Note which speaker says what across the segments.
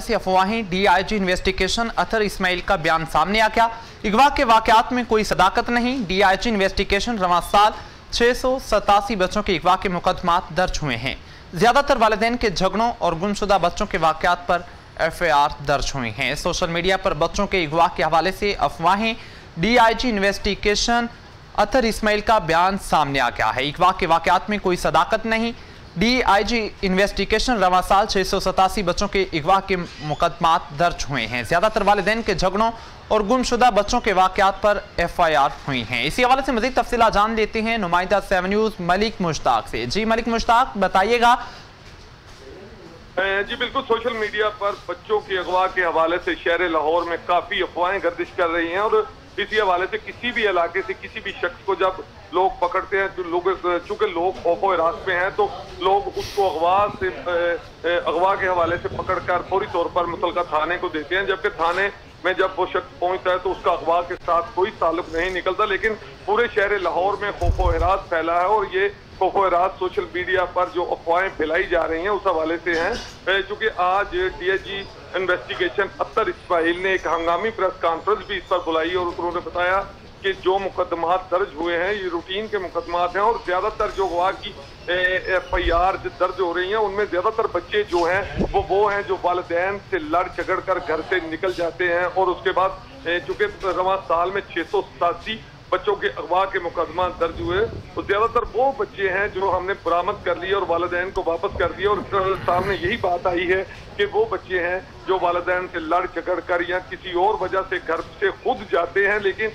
Speaker 1: से अफवाहें, DIG investigation अतर इस्माइल का बयान सामने आ गया। अगवा के वाकयात में कोई सदाकत नहीं। DIG इन्वेस्टिगेशन रवां साल 687 बच्चों के अगवा के मुकदमात दर्ज हुए हैं। ज्यादातर वालिदैन के झगड़ों और गुमशुदा बच्चों के वाकयात पर FIR दर्ज हुई हैं। सोशल मीडिया पर बच्चों के अगवा के हवाले से अफवाहें, DIG इन्वेस्टिगेशन अतर इस्माइल का बयान सामने आ गया है। अगवा के वाकयात में कोई सदाकत नहीं। DIG इन्वेस्टिगेशन रवां साल 687 बच्चों के अगवा के मुकदमात दर्ज हुए हैं। ज्यादातर वालिदैन के झगड़ों और गुमशुदा बच्चों के वाकयात पर FIR हुई हैं। इसी हवाले से मजीद तफसीलात जान लेते हैं नुमाइंदा 7 न्यूज़ मलिक मुश्ताक से। जी मलिक मुश्ताक, बताइएगा।
Speaker 2: जी बिल्कुल, सोशल मीडिया पर बच्चों के अगवा के हवाले से शहर लाहौर में काफी अफवाहें गर्दिश कर रही हैं और इसी हवाले से किसी भी इलाके से किसी भी शख्स को जब लोग पकड़ते हैं तो लोग, चूंकि लोग खौफो हिरास में हैं, तो लोग उसको अगवा के हवाले से पकड़कर फौरी तौर पर मुतलका थाने को देते हैं। जबकि थाने में जब वो शख्स पहुंचता है तो उसका अगवा के साथ कोई ताल्लुक नहीं निकलता, लेकिन पूरे शहर लाहौर में खौफो हिरास फैला है। और ये खौफो हिरास सोशल मीडिया पर जो अफवाहें फैलाई जा रही हैं उस हवाले से हैं। चूंकि आज DIG इन्वेस्टिगेशन अतर इस्माइल ने एक हंगामी प्रेस कॉन्फ्रेंस भी इस पर बुलाई और उन्होंने बताया कि जो मुकदमात दर्ज हुए हैं ये रूटीन के मुकदमात हैं और ज्यादातर जो अगवा की FIR दर्ज हो रही हैं उनमें ज्यादातर बच्चे जो हैं वो हैं जो वालिदैन से लड़ झगड़ कर घर से निकल जाते हैं। और उसके बाद चूंकि रवां साल में 687 बच्चों के अगवा के मुकदमा दर्ज हुए तो ज्यादातर वो बच्चे हैं जो हमने बरामद कर लिए और वालिदैन को वापस कर दिया। और सामने यही बात आई है कि वो बच्चे हैं जो वालिदैन से लड़ झगड़ कर या किसी और वजह से घर से खुद जाते हैं, लेकिन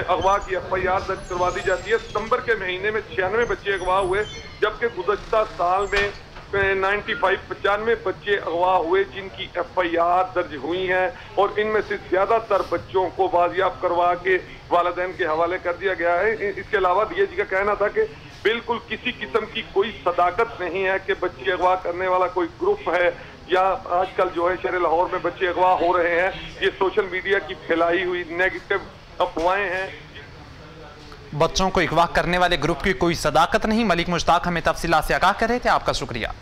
Speaker 2: अगवा की FIR दर्ज करवा दी जाती है। सितंबर के महीने में 96 बच्चे अगवा हुए, जबकि गुज़श्ता साल में 95 बच्चे अगवा हुए जिनकी FIR दर्ज हुई हैं और इनमें से ज्यादातर बच्चों को बाजियाब करवा के वालिदैन के हवाले कर दिया गया है। इसके अलावा DIG का कहना था कि बिल्कुल किसी किस्म की कोई सदाकत नहीं है कि बच्चे अगवा करने वाला कोई ग्रुप है या आजकल जो है शहर लाहौर में बच्चे अगवा हो रहे हैं, ये सोशल मीडिया की फैलाई हुई नेगेटिव अफवाहें हैं।
Speaker 1: बच्चों को अगवा करने वाले ग्रुप की कोई सदाकत नहीं। मलिक मुश्ताक हमें तफसीलात से आगाह कर रहे थे। आपका शुक्रिया।